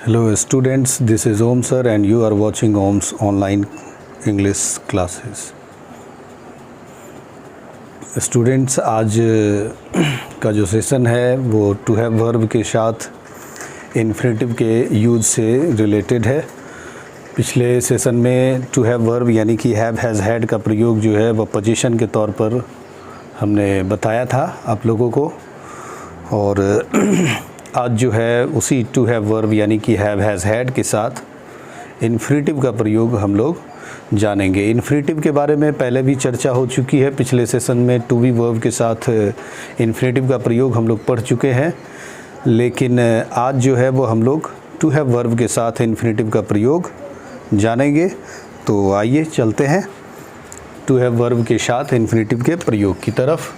Hello students, this is Om sir and you are watching Om's online English classes. Students, आज का जो session है वो to have verb के साथ इन्फिनेटिव के यूज से रिलेटेड है। पिछले सेशन में टू हैव वर्ब यानी कि हैव हैज़ हैड का प्रयोग जो है वह पोजीशन के तौर पर हमने बताया था आप लोगों को, और आज जो है उसी टू हैव वर्ब यानी कि हैव हैज़ हैड के साथ इन्फिनेटिव का प्रयोग हम लोग जानेंगे। इन्फिनेटिव के बारे में पहले भी चर्चा हो चुकी है, पिछले सेशन में टू बी वर्ब के साथ इन्फिनेटिव का प्रयोग हम लोग पढ़ चुके हैं, लेकिन आज जो है वो हम लोग टू हैव वर्ब के साथ इन्फिनेटिव का प्रयोग जानेंगे। तो आइए चलते हैं टू हैव वर्ब के साथ इन्फिनेटिव के प्रयोग की तरफ।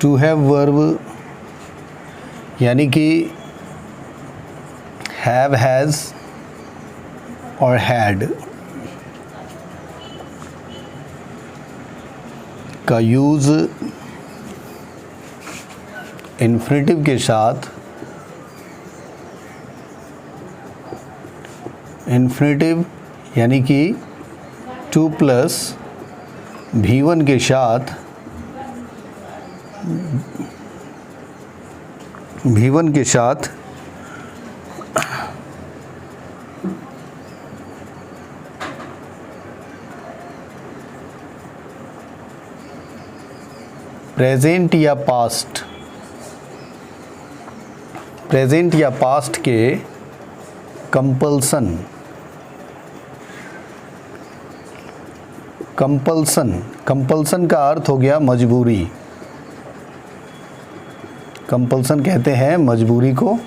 टू हैव वर्ब यानी कि हैव हैज़ और हैड का यूज़ इन्फिनेटिव के साथ इन्फिनेटिव यानी कि टू प्लस V1 के साथ V1 के साथ प्रेजेंट या पास्ट के कंपल्सन का अर्थ हो गया मजबूरी। कंपल्सन कहते हैं मजबूरी को,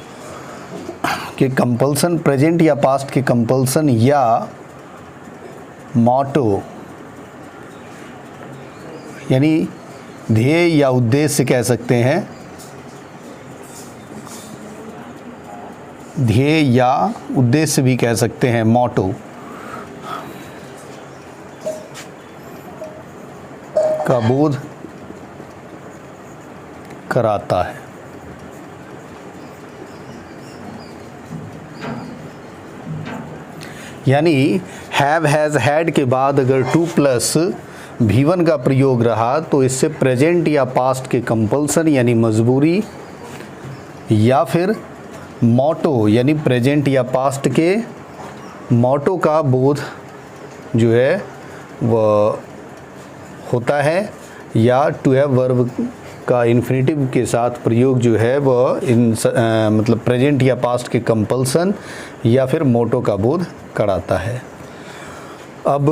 कि कंपल्सन प्रेजेंट या पास्ट के कंपल्सन या मोटो यानी ध्येय या उद्देश्य कह सकते हैं, ध्येय या उद्देश्य भी कह सकते हैं, मोटो का बोध कराता है। यानी हैव हैज़ हैड के बाद अगर टू प्लस V1 का प्रयोग रहा तो इससे प्रेजेंट या पास्ट के कंपल्सन यानी मजबूरी या फिर मोटो यानी प्रेजेंट या पास्ट के मोटो का बोध जो है वह होता है, या टू हैव वर्ब का इन्फिनेटिव के साथ प्रयोग जो है वह मतलब प्रेजेंट या पास्ट के कंपल्सन या फिर मोटो का बोध कराता है। अब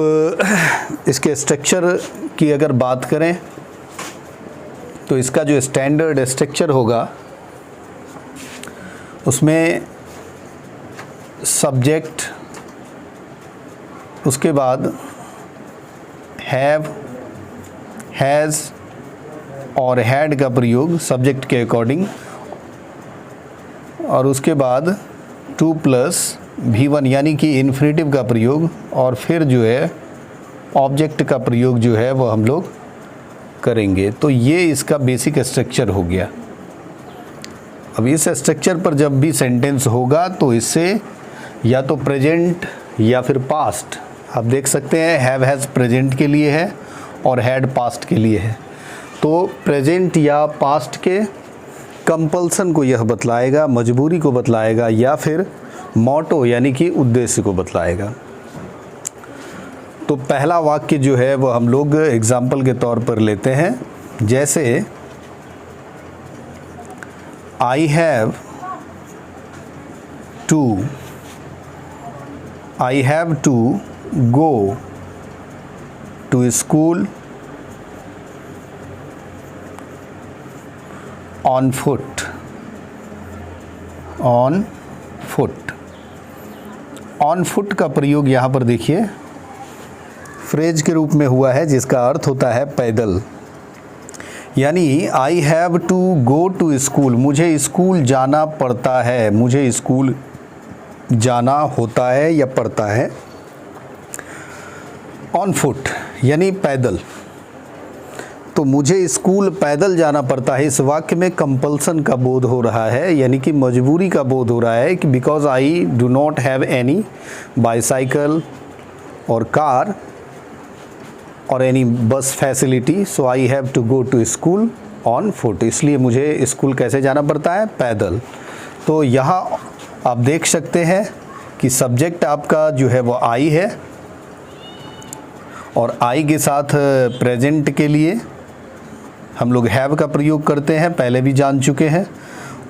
इसके स्ट्रक्चर की अगर बात करें तो इसका जो स्टैंडर्ड स्ट्रक्चर होगा उसमें सब्जेक्ट, उसके बाद हैव हैज़ और हैड का प्रयोग सब्जेक्ट के अकॉर्डिंग, और उसके बाद टू प्लस V1 यानी कि इन्फिनेटिव का प्रयोग, और फिर जो है ऑब्जेक्ट का प्रयोग जो है वो हम लोग करेंगे। तो ये इसका बेसिक स्ट्रक्चर हो गया। अब इस स्ट्रक्चर पर जब भी सेंटेंस होगा तो इससे या तो प्रेजेंट या फिर पास्ट, आप देख सकते हैं हैव हैज़ प्रेजेंट के लिए है और हैड पास्ट के लिए है, तो प्रेजेंट या पास्ट के कंपल्सन को यह बतलाएगा, मजबूरी को बतलाएगा, या फिर मोटो यानी कि उद्देश्य को बतलाएगा। तो पहला वाक्य जो है वो हम लोग एग्जाम्पल के तौर पर लेते हैं, जैसे I have to go to school on foot का प्रयोग यहाँ पर देखिए फ्रेज के रूप में हुआ है, जिसका अर्थ होता है पैदल। यानी I have to go to school, मुझे स्कूल जाना पड़ता है, मुझे स्कूल जाना होता है या पड़ता है। ऑन फुट यानी पैदल, तो मुझे स्कूल पैदल जाना पड़ता है। इस वाक्य में कंपल्सन का बोध हो रहा है, यानी कि मजबूरी का बोध हो रहा है कि because I do not have any bicycle और कार और any bus facility, so I have to go to school on foot. इसलिए मुझे स्कूल कैसे जाना पड़ता है? पैदल। तो यहाँ आप देख सकते हैं कि सब्जेक्ट आपका जो है वो आई है और आई के साथ प्रेजेंट के लिए हम लोग हैव का प्रयोग करते हैं, पहले भी जान चुके हैं।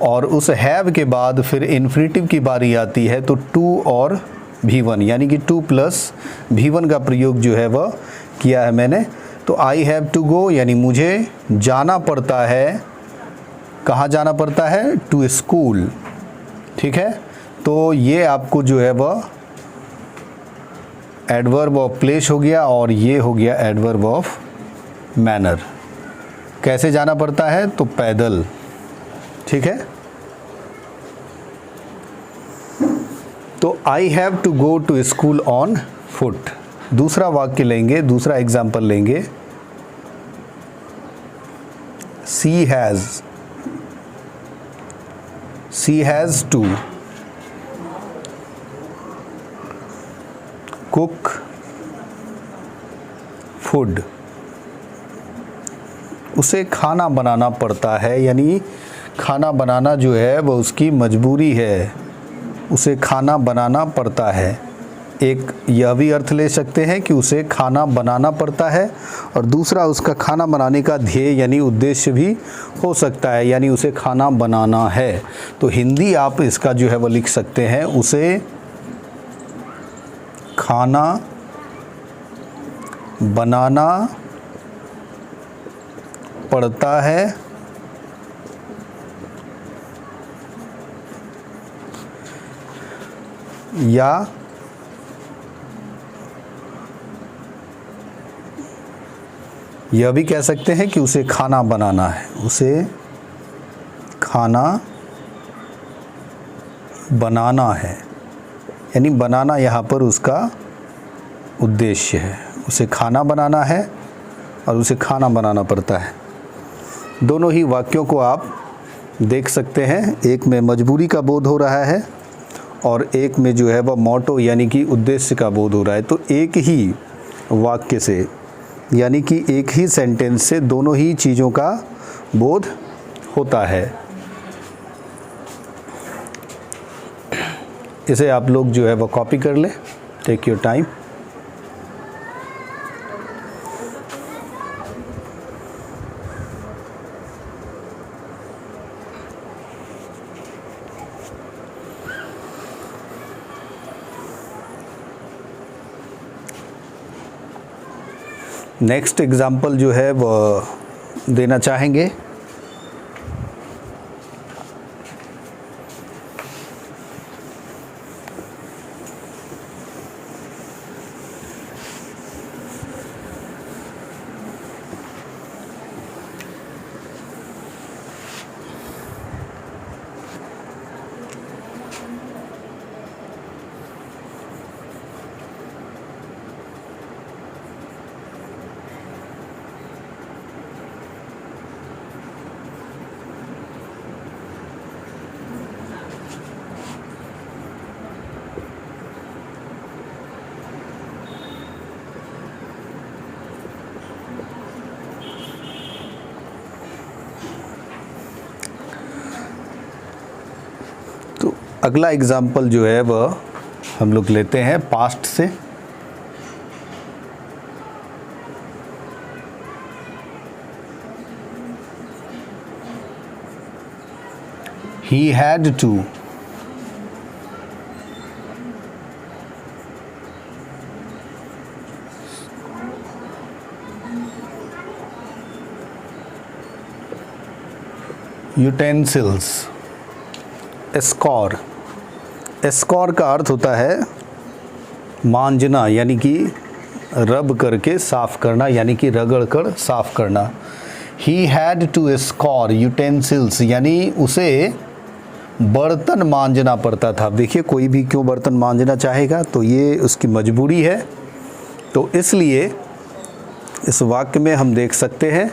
और उस हैव के बाद फिर इन्फिनेटिव की बारी आती है तो टू और V1 यानी कि 2 प्लस V1 का प्रयोग जो है वह किया है मैंने। तो आई हैव टू गो यानी मुझे जाना पड़ता है। कहाँ जाना पड़ता है? To school. ठीक है, तो ये आपको जो है वह एडवर्ब ऑफ प्लेस हो गया और ये हो गया एडवर्ब ऑफ मैनर। कैसे जाना पड़ता है? तो पैदल। ठीक है, तो I have to go to school on foot. दूसरा वाक्य लेंगे, दूसरा एग्जाम्पल लेंगे। She has to cook food. उसे खाना बनाना पड़ता है, यानी खाना बनाना जो है वह उसकी मजबूरी है, उसे खाना बनाना पड़ता है। एक यह भी अर्थ ले सकते हैं कि उसे खाना बनाना पड़ता है, और दूसरा उसका खाना बनाने का ध्येय यानी उद्देश्य भी हो सकता है, यानी उसे खाना बनाना है। तो हिंदी आप इसका जो है वो लिख सकते हैं, उसे खाना बनाना पड़ता है या यह भी कह सकते हैं कि उसे खाना बनाना है, उसे खाना बनाना है, यानी बनाना यहाँ पर उसका उद्देश्य है। उसे खाना बनाना है और उसे खाना बनाना पड़ता है। दोनों ही वाक्यों को आप देख सकते हैं, एक में मजबूरी का बोध हो रहा है और एक में जो है वह मोटो यानी कि उद्देश्य का बोध हो रहा है। तो एक ही वाक्य से यानी कि एक ही सेंटेंस से दोनों ही चीज़ों का बोध होता है। इसे आप लोग जो है वह कॉपी कर लें, take your time. Next example जो है वह देना चाहेंगे। अगला एग्जाम्पल जो है वह हम लोग लेते हैं पास्ट से। He had to utensils score। Score का अर्थ होता है मांजना, यानी कि रब करके साफ़ करना, यानी कि रगड़ कर साफ़ करना। He had to score utensils, यानी उसे बर्तन मांजना पड़ता था। देखिए कोई भी क्यों बर्तन मांजना चाहेगा, तो ये उसकी मजबूरी है। तो इसलिए इस वाक्य में हम देख सकते हैं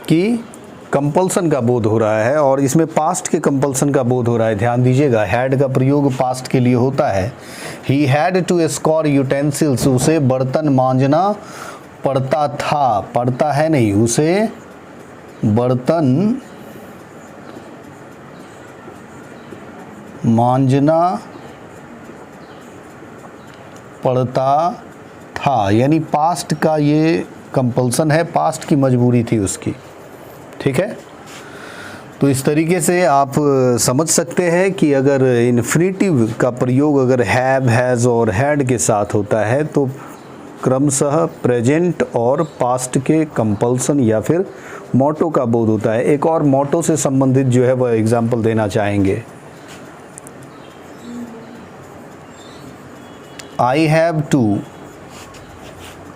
कि कंपल्सन का बोध हो रहा है, और इसमें पास्ट के कंपल्सन का बोध हो रहा है। ध्यान दीजिएगा, हैड का प्रयोग पास्ट के लिए होता है। He had to scour utensils, उसे बर्तन मांजना पड़ता था, पड़ता है नहीं, उसे बर्तन मांजना पड़ता था, यानी पास्ट का ये कंपल्सन है, पास्ट की मजबूरी थी उसकी। ठीक है, तो इस तरीके से आप समझ सकते हैं कि अगर इन्फिनिटिव का प्रयोग अगर हैव, हैज़ और हैड के साथ होता है तो क्रमशः प्रेजेंट और पास्ट के कंपल्सन या फिर मोटो का बोध होता है। एक और मोटो से संबंधित जो है वह एग्जाम्पल देना चाहेंगे। आई हैव टू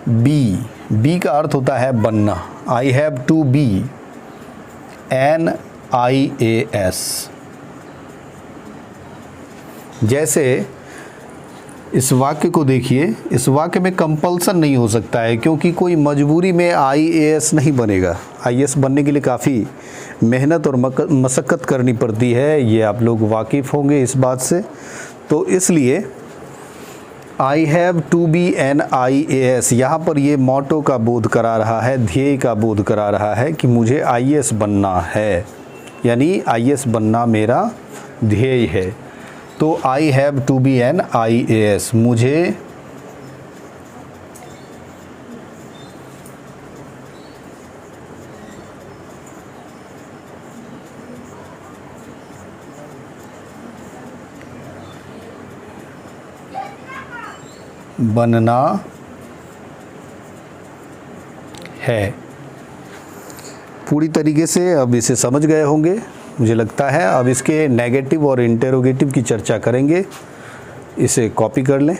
बी का अर्थ होता है बनना। I have to be NIAS। जैसे इस वाक्य को देखिए, इस वाक्य में कंपल्सन नहीं हो सकता है क्योंकि कोई मजबूरी में IAS नहीं बनेगा। IAS बनने के लिए काफ़ी मेहनत और मशक्क़त करनी पड़ती है, ये आप लोग वाकिफ़ होंगे इस बात से। तो इसलिए I have to be NIAS, यहाँ पर ये मोटो का बोध करा रहा है, ध्येय का बोध करा रहा है कि मुझे IAS बनना है, यानी IAS बनना मेरा ध्येय है। तो I have to be NIAS, मुझे बनना है। पूरी तरीके से अब इसे समझ गए होंगे मुझे लगता है। अब इसके नेगेटिव और इंटेरोगेटिव की चर्चा करेंगे, इसे कॉपी कर लें।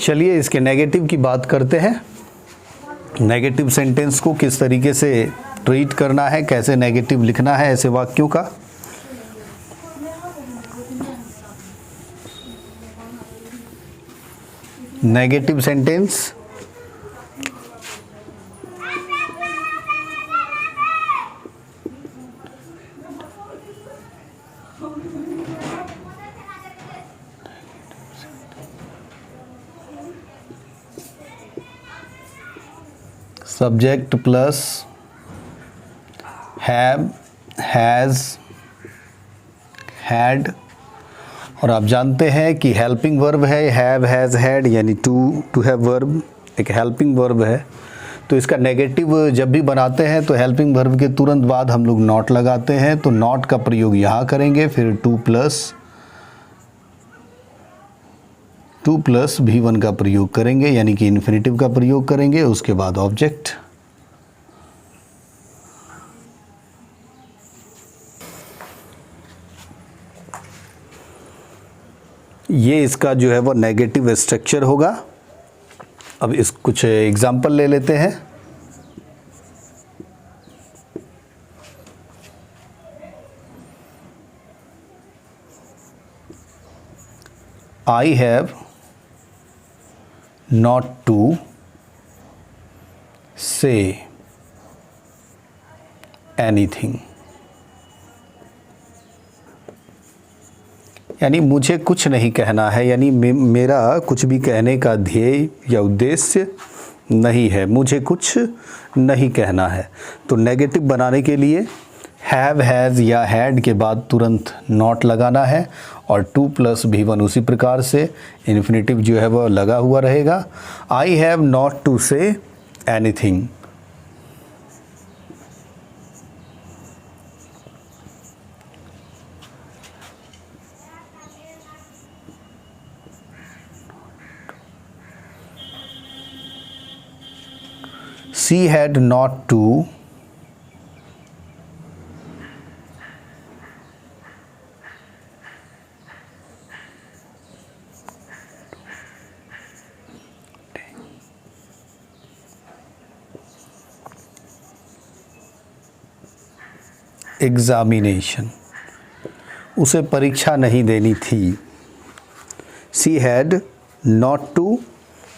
चलिए इसके नेगेटिव की बात करते हैं। नेगेटिव सेंटेंस को किस तरीके से ट्रीट करना है, कैसे नेगेटिव लिखना है ऐसे वाक्यों का। Negative sentence subject plus have, has, had, और आप जानते हैं कि हेल्पिंग वर्ब है हैव, हैज़, हैड, यानी टू हैव वर्ब एक हेल्पिंग वर्ब है। तो इसका नेगेटिव जब भी बनाते हैं तो हेल्पिंग वर्ब के तुरंत बाद हम लोग नॉट लगाते हैं, तो नॉट का प्रयोग यहाँ करेंगे, फिर टू प्लस V1 का प्रयोग करेंगे, यानी कि इन्फिनिटिव का प्रयोग करेंगे, उसके बाद ऑब्जेक्ट। ये इसका जो है वो नेगेटिव स्ट्रक्चर होगा। अब इस कुछ एग्जाम्पल ले लेते हैं। I have not to say anything, यानी मुझे कुछ नहीं कहना है, यानी मेरा कुछ भी कहने का ध्येय या उद्देश्य नहीं है, मुझे कुछ नहीं कहना है। तो नेगेटिव बनाने के लिए हैव, हैज़ या हैड के बाद तुरंत नॉट लगाना है, और टू प्लस V1 उसी प्रकार से इन्फिनिटिव जो है वह लगा हुआ रहेगा। I have not to say anything. She had not to examination, उसे परीक्षा नहीं देनी थी। She had not to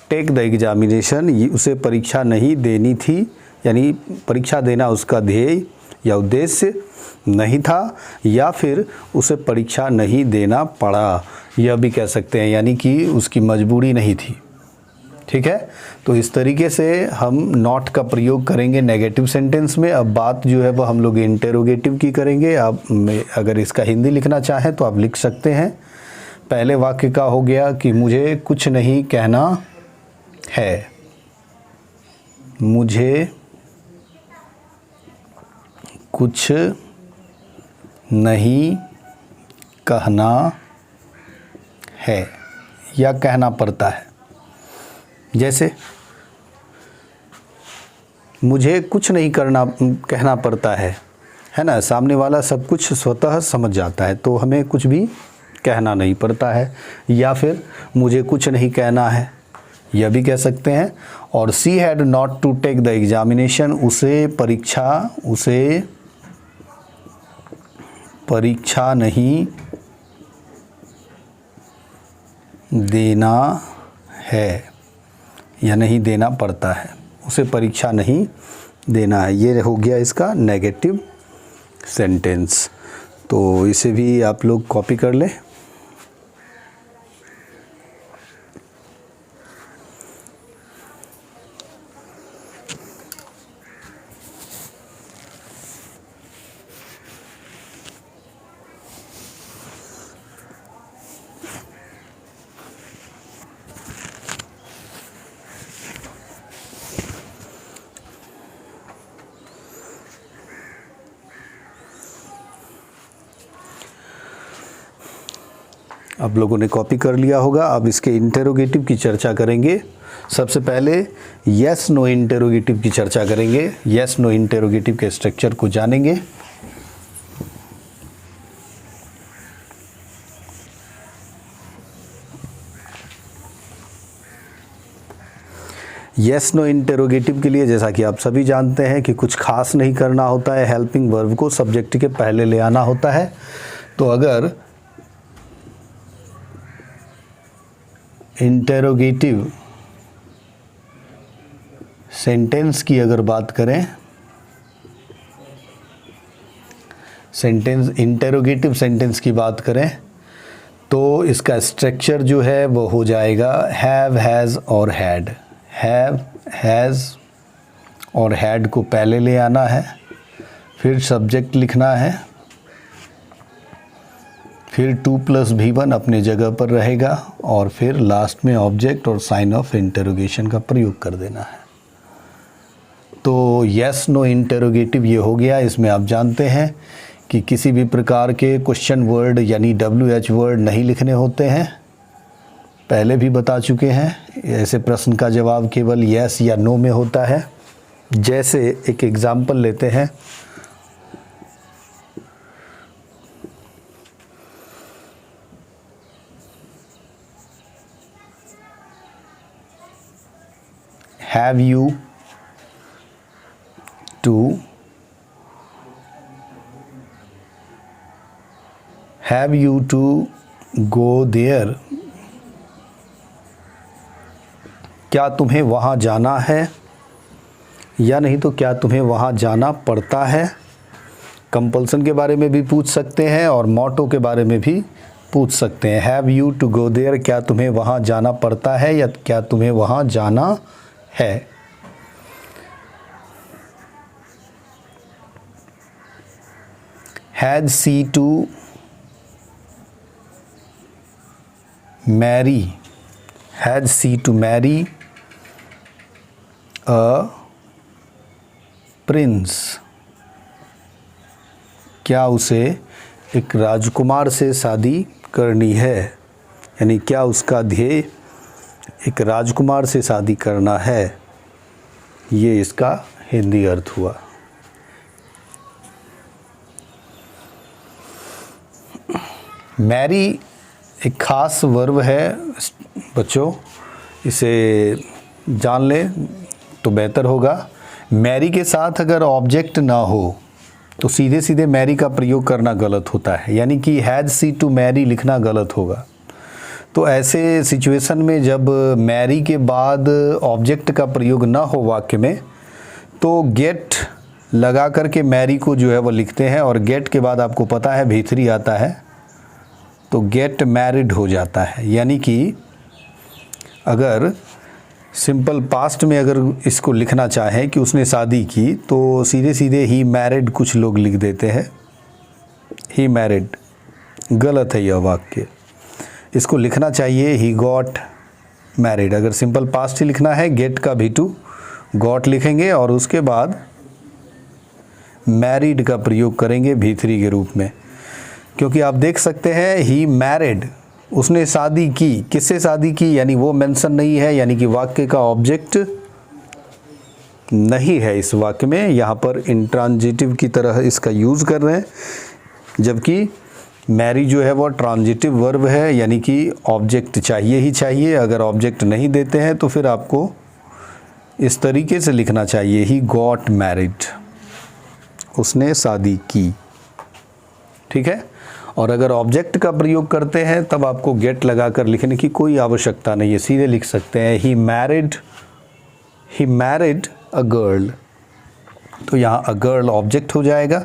take the examination, उसे परीक्षा नहीं देनी थी, यानी परीक्षा देना उसका ध्येय या उद्देश्य नहीं था, या फिर उसे परीक्षा नहीं देना पड़ा, यह भी कह सकते हैं, यानी कि उसकी मजबूरी नहीं थी। ठीक है, तो इस तरीके से हम नॉट का प्रयोग करेंगे नेगेटिव सेंटेंस में। अब बात जो है वो हम लोग इंटेरोगेटिव की करेंगे। आप अगर इसका हिंदी लिखना चाहें तो आप लिख सकते हैं। पहले वाक्य का हो गया कि मुझे कुछ नहीं कहना है, मुझे कुछ नहीं कहना है या कहना पड़ता है। जैसे मुझे कुछ नहीं कहना पड़ता है ना, सामने वाला सब कुछ स्वतः समझ जाता है, तो हमें कुछ भी कहना नहीं पड़ता है। या फिर मुझे कुछ नहीं कहना है, यह भी कह सकते हैं। और she had not to take the examination, उसे परीक्षा नहीं देना है या नहीं देना पड़ता है, उसे परीक्षा नहीं देना है। ये हो गया इसका नेगेटिव सेंटेंस। तो इसे भी आप लोग कॉपी कर लें। आप लोगों ने कॉपी कर लिया होगा। अब इसके इंटेरोगेटिव की चर्चा करेंगे। सबसे पहले यस नो इंटेरोगेटिव की चर्चा करेंगे। यस नो इंटेरोगेटिव के स्ट्रक्चर को जानेंगे। यस नो इंटेरोगेटिव के लिए जैसा कि आप सभी जानते हैं कि कुछ खास नहीं करना होता है, हेल्पिंग वर्ब को सब्जेक्ट के पहले ले आना होता है। तो अगर इंटेरोगेटिव सेंटेंस की अगर बात करें, इंटेरोगेटिव सेंटेंस की बात करें, तो इसका स्ट्रक्चर जो है वो हो जाएगा हैव, हैज़ और हैड। हैव, हैज़ और हैड को पहले ले आना है, फिर सब्जेक्ट लिखना है, फिर 2 + V1 अपने जगह पर रहेगा, और फिर लास्ट में ऑब्जेक्ट और साइन ऑफ इंटेरोगेशन का प्रयोग कर देना है। तो यस नो इंटेरोगेटिव ये हो गया। इसमें आप जानते हैं कि किसी भी प्रकार के क्वेश्चन वर्ड यानी WH वर्ड नहीं लिखने होते हैं, पहले भी बता चुके हैं। ऐसे प्रश्न का जवाब केवल यस या नो में होता है। जैसे एक एग्जाम्पल लेते हैं, Have you to go there? क्या तुम्हें वहाँ जाना है, या नहीं तो क्या तुम्हें वहाँ जाना पड़ता है। कंपल्सन के बारे में भी पूछ सकते हैं और मोटो के बारे में भी पूछ सकते हैं। Have you to go there, क्या तुम्हें वहाँ जाना पड़ता है या क्या तुम्हें वहाँ जाना है। Had she to marry, had she to marry a prince, क्या उसे एक राजकुमार से शादी करनी है, यानी क्या उसका ध्येय एक राजकुमार से शादी करना है। ये इसका हिंदी अर्थ हुआ। मैरी एक खास वर्ब है बच्चों, इसे जान लें तो बेहतर होगा। मैरी के साथ अगर ऑब्जेक्ट ना हो तो सीधे सीधे मैरी का प्रयोग करना गलत होता है, यानी कि हैड सी टू मैरी लिखना गलत होगा। तो ऐसे सिचुएशन में जब मैरी के बाद ऑब्जेक्ट का प्रयोग ना हो वाक्य में, तो गेट लगा करके मैरी को जो है वो लिखते हैं, और गेट के बाद आपको पता है भीतरी आता है, तो गेट मैरिड हो जाता है। यानी कि अगर सिंपल पास्ट में अगर इसको लिखना चाहें कि उसने शादी की, तो सीधे सीधे ही मैरिड कुछ लोग लिख देते हैं, ही मैरिड, गलत है यह वाक्य। इसको लिखना चाहिए ही गॉट मैरिड। अगर सिंपल पास्ट ही लिखना है, गेट का भी टू गॉट लिखेंगे और उसके बाद मैरिड का प्रयोग करेंगे भीतरी के रूप में, क्योंकि आप देख सकते हैं ही मैरिड, उसने शादी की, किससे शादी की, यानी वो मेंशन नहीं है, यानी कि वाक्य का ऑब्जेक्ट नहीं है इस वाक्य में। यहाँ पर इंट्रांजिटिव की तरह इसका यूज़ कर रहे हैं, जबकि मैरी जो है वो ट्रांजिटिव वर्ब है, यानी कि ऑब्जेक्ट चाहिए ही चाहिए। अगर ऑब्जेक्ट नहीं देते हैं तो फिर आपको इस तरीके से लिखना चाहिए, ही गॉट मैरिड, उसने शादी की। ठीक है। और अगर ऑब्जेक्ट का प्रयोग करते हैं तब आपको गेट लगाकर लिखने की कोई आवश्यकता नहीं है, सीधे लिख सकते हैं ही मैरिड अ गर्ल। तो यहाँ अ गर्ल ऑब्जेक्ट हो जाएगा,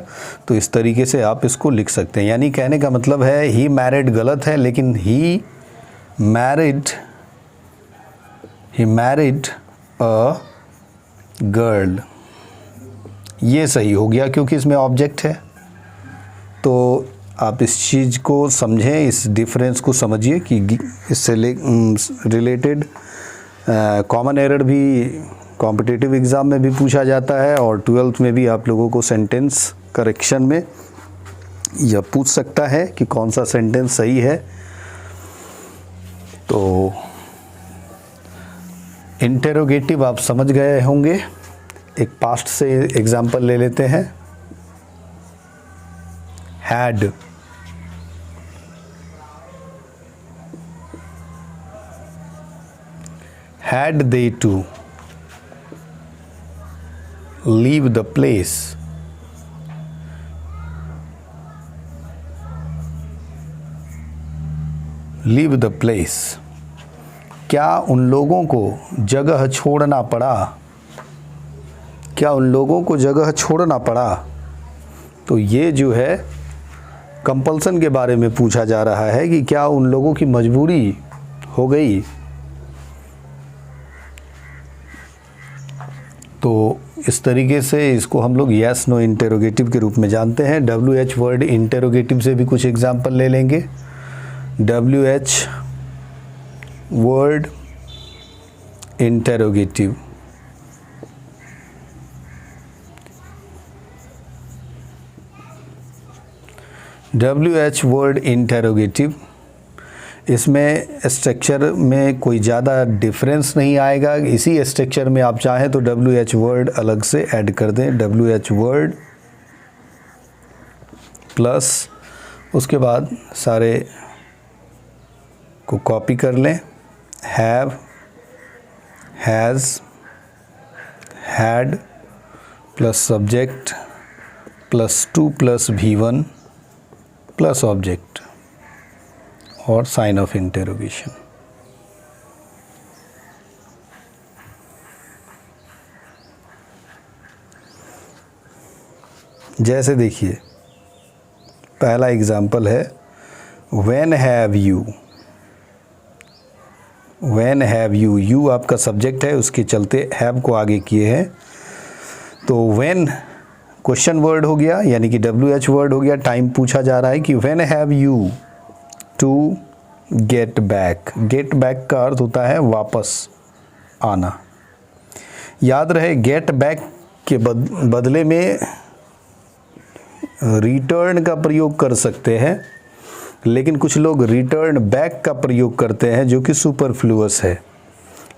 तो इस तरीके से आप इसको लिख सकते हैं। यानी कहने का मतलब है ही मैरिड गलत है, लेकिन ही मैरिड अ गर्ल ये सही हो गया, क्योंकि इसमें ऑब्जेक्ट है। तो आप इस चीज़ को समझें, इस डिफरेंस को समझिए कि इससे रिलेटेड कॉमन एरर भी कॉम्पिटिटिव एग्ज़ाम में भी पूछा जाता है, और 12th में भी आप लोगों को सेंटेंस करेक्शन में यह पूछ सकता है कि कौन सा सेंटेंस सही है। तो इंटेरोगेटिव आप समझ गए होंगे। एक पास्ट से एग्जाम्पल ले लेते हैं, had they to leave the place, क्या उन लोगों को जगह छोड़ना पड़ा, तो ये जो है कंपल्सन के बारे में पूछा जा रहा है कि क्या उन लोगों की मजबूरी हो गई। तो इस तरीके से इसको हम लोग यस नो इंटेरोगेटिव के रूप में जानते हैं। WH वर्ड इंटेरोगेटिव से भी कुछ एग्जाम्पल ले लेंगे। WH word interrogative, WH word interrogative, इसमें स्ट्रक्चर में कोई ज़्यादा डिफरेंस नहीं आएगा। इसी स्ट्रक्चर में आप चाहें तो WH वर्ड अलग से ऐड कर दें, WH वर्ड प्लस उसके बाद सारे को कॉपी कर लें, have, has, had plus subject plus two plus V1 plus object और साइन ऑफ इंटेरोगेशन। जैसे देखिए पहला एग्जाम्पल है व्हेन हैव यू, यू आपका सब्जेक्ट है, उसके चलते हैव को आगे किए हैं। तो व्हेन क्वेश्चन वर्ड हो गया, यानी कि WH वर्ड हो गया। टाइम पूछा जा रहा है कि when have you to get back. Get back का अर्थ होता है वापस आना। याद रहे गेट बैक के बदले में रिटर्न का प्रयोग कर सकते हैं, लेकिन कुछ लोग रिटर्न बैक का प्रयोग करते हैं जो कि सुपरफ्लुअस है।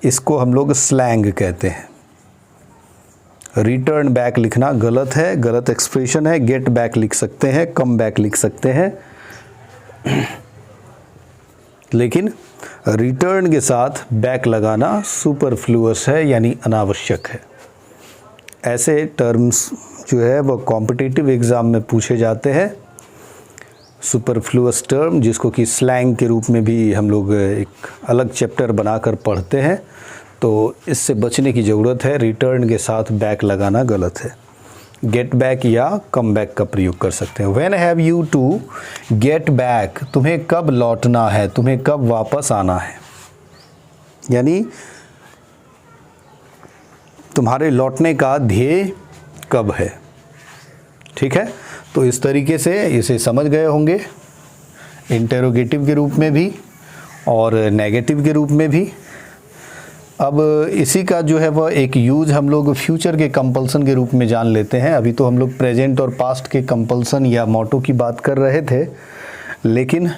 इसको हम लोग स्लैंग कहते हैं। रिटर्न बैक लिखना गलत है, गलत एक्सप्रेशन है। गेट बैक लिख सकते हैं, कम बैक लिख सकते हैं, लेकिन रिटर्न के साथ बैक लगाना सुपरफ्लुअस है, यानी अनावश्यक है। ऐसे टर्म्स जो है वो कॉम्पिटिटिव एग्ज़ाम में पूछे जाते हैं। सुपरफ्लुअस टर्म, जिसको कि स्लैंग के रूप में भी हम लोग एक अलग चैप्टर बनाकर पढ़ते हैं, तो इससे बचने की ज़रूरत है। रिटर्न के साथ बैक लगाना गलत है। गेट बैक या कम बैक का प्रयोग कर सकते हैं। When have you to get back, तुम्हें कब लौटना है, तुम्हें कब वापस आना है, यानी तुम्हारे लौटने का ध्येय कब है। ठीक है, तो इस तरीके से इसे समझ गए होंगे, इंटेरोगेटिव के रूप में भी और नेगेटिव के रूप में भी। अब इसी का जो है वह एक यूज़ हम लोग फ्यूचर के कंपल्सन के रूप में जान लेते हैं। अभी तो हम लोग प्रेजेंट और पास्ट के कंपल्सन या मोटो की बात कर रहे थे, लेकिन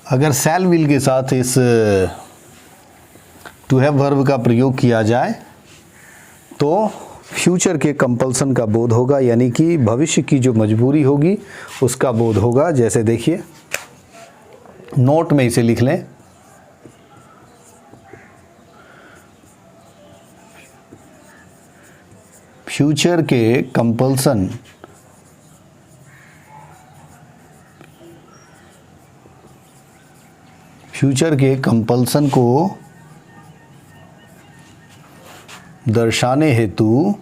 अगर शैल विल के साथ इस टू हैव वर्ब का प्रयोग किया जाए तो फ्यूचर के कंपल्सन का बोध होगा, यानी कि भविष्य की जो मजबूरी होगी उसका बोध होगा। जैसे देखिए, नोट में इसे लिख लें, फ्यूचर के कंपल्सन को दर्शाने हेतु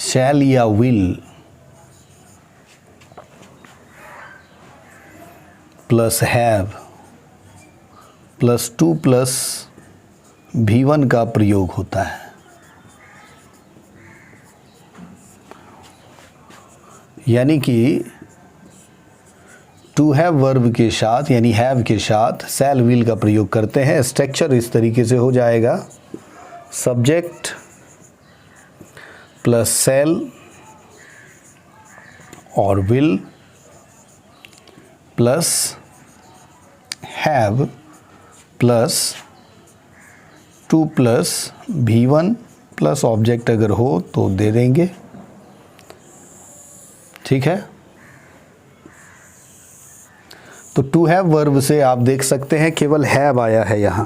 शैल या will plus have plus two plus V1 का प्रयोग होता है। यानी कि टू हैव वर्ब के साथ यानी हैव के साथ शैल विल का प्रयोग करते हैं। स्ट्रक्चर इस तरीके से हो जाएगा, सब्जेक्ट प्लस शैल और will plus have plus two plus V1 plus object अगर हो तो दे देंगे। ठीक है, तो टू हैव वर्ब से आप देख सकते हैं केवल हैव आया है यहां।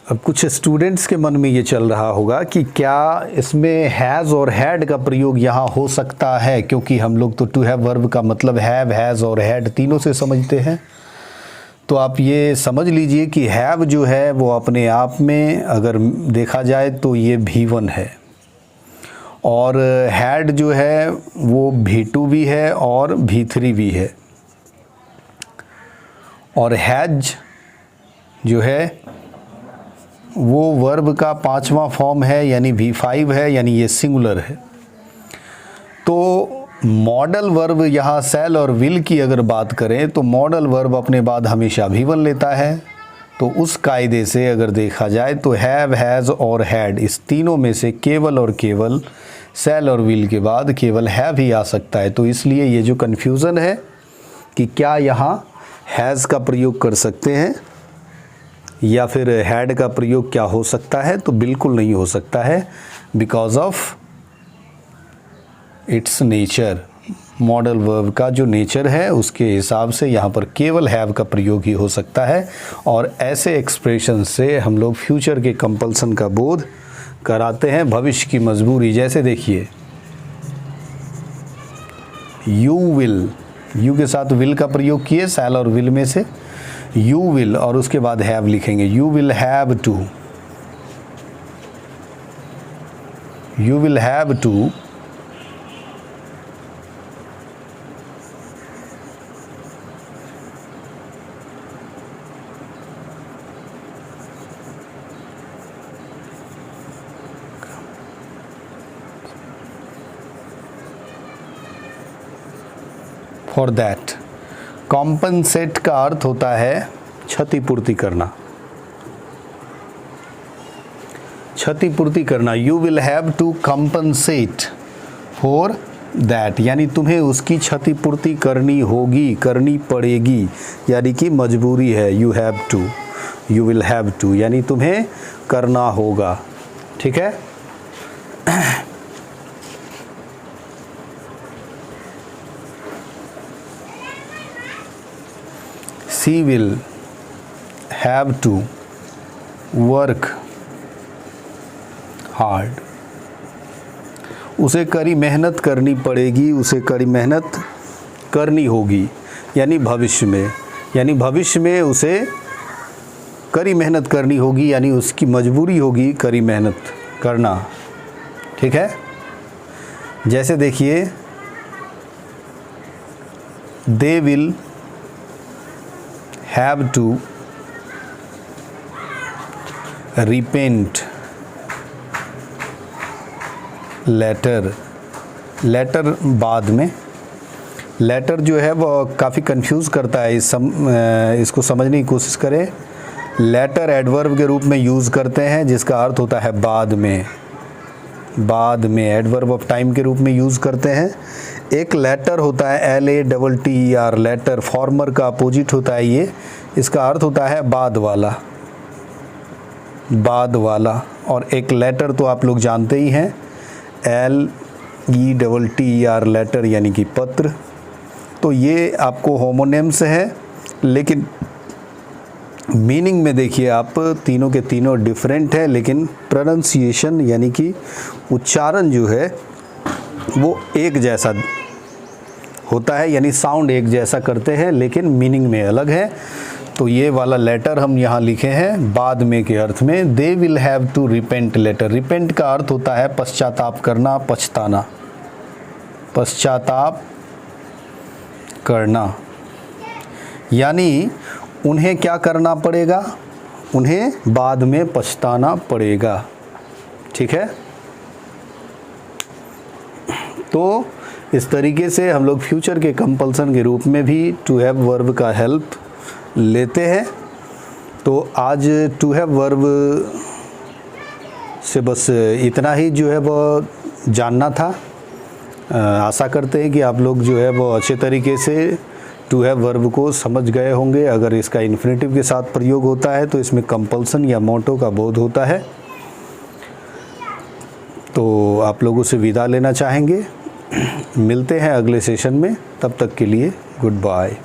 अब कुछ स्टूडेंट्स के मन में ये चल रहा होगा कि क्या इसमें हैज़ और हैड का प्रयोग यहाँ हो सकता है, क्योंकि हम लोग तो टू हैव वर्ब का मतलब हैव, हैज़ और हैड तीनों से समझते हैं। तो आप ये समझ लीजिए कि हैव जो है वो अपने आप में अगर देखा जाए तो ये V1 है, और हैड जो है वो V2 भी है और V3 भी है, और हैज जो है वो वर्ब का पांचवा फॉर्म है यानी V5 है, यानी ये सिंगुलर है। तो मॉडल वर्ब यहाँ शैल और विल की अगर बात करें तो मॉडल वर्ब अपने बाद हमेशा V1 लेता है। तो उस कायदे से अगर देखा जाए तो हैव, हैज़ और हैड इस तीनों में से केवल और केवल शैल और विल के बाद केवल हैव ही आ सकता है। तो इसलिए ये जो कन्फ्यूज़न है कि क्या यहाँ हैज़ का प्रयोग कर सकते हैं या फिर हैड का प्रयोग क्या हो सकता है, तो बिल्कुल नहीं हो सकता है, because of its nature. Modal verb का जो नेचर है उसके हिसाब से यहाँ पर केवल हैव का प्रयोग ही हो सकता है। और ऐसे एक्सप्रेशन से हम लोग फ्यूचर के कंपल्सन का बोध कराते हैं, भविष्य की मजबूरी। जैसे देखिए, यू विल, यू के साथ विल का प्रयोग किए शैल और विल में से, यू विल और उसके बाद हैव लिखेंगे, you will have to, you will have to for that. Compensate का अर्थ होता है क्षतिपूर्ति करना, क्षतिपूर्ति करना। You will have to compensate for that, यानी तुम्हें उसकी क्षतिपूर्ति करनी होगी, करनी पड़ेगी, यानी कि मजबूरी है। You have to, you will have to, यानी तुम्हें करना होगा। ठीक है। She will have to work hard, उसे कड़ी मेहनत करनी पड़ेगी, उसे कड़ी मेहनत करनी होगी, यानी भविष्य में, यानी भविष्य में उसे कड़ी मेहनत करनी होगी, यानी उसकी मजबूरी होगी कड़ी मेहनत करना। ठीक है। जैसे देखिए, they will have to repent later, later बाद में, लेटर जो है वो काफ़ी कंफ्यूज करता है, इसको समझने की कोशिश करें। लेटर एडवर्ब के रूप में यूज़ करते हैं जिसका अर्थ होता है बाद में, बाद में एडवर्ब ऑफ टाइम के रूप में यूज़ करते हैं। एक लेटर होता है LATTER, लेटर, फॉर्मर का अपोजिट होता है ये, इसका अर्थ होता है बाद वाला, बाद वाला। और एक लेटर तो आप लोग जानते ही हैं, LETTER, लेटर यानी कि पत्र। तो ये आपको होमोनेम्स है, लेकिन मीनिंग में देखिए आप तीनों के तीनों डिफरेंट है, लेकिन प्रोनाउंसिएशन यानी कि उच्चारण जो है वो एक जैसा होता है, यानी साउंड एक जैसा करते हैं, लेकिन मीनिंग में अलग है। तो ये वाला लेटर हम यहाँ लिखे हैं बाद में के अर्थ में। They will have to repent later, repent का अर्थ होता है पश्चाताप करना, पछताना, पश्चाताप करना, यानी उन्हें क्या करना पड़ेगा, उन्हें बाद में पछताना पड़ेगा। ठीक है। तो इस तरीके से हम लोग फ्यूचर के कंपल्सन के रूप में भी टू हैव वर्ब का हेल्प लेते हैं। तो आज टू हैव वर्ब से बस इतना ही जो है वो जानना था। आशा करते हैं कि आप लोग जो है वो अच्छे तरीके से टू हैव वर्ब को समझ गए होंगे। अगर इसका इन्फिनेटिव के साथ प्रयोग होता है तो इसमें कंपल्सन या मोटो का बोध होता है। तो आप लोगों से विदा लेना चाहेंगे। मिलते हैं अगले सेशन में, तब तक के लिए गुड बाय।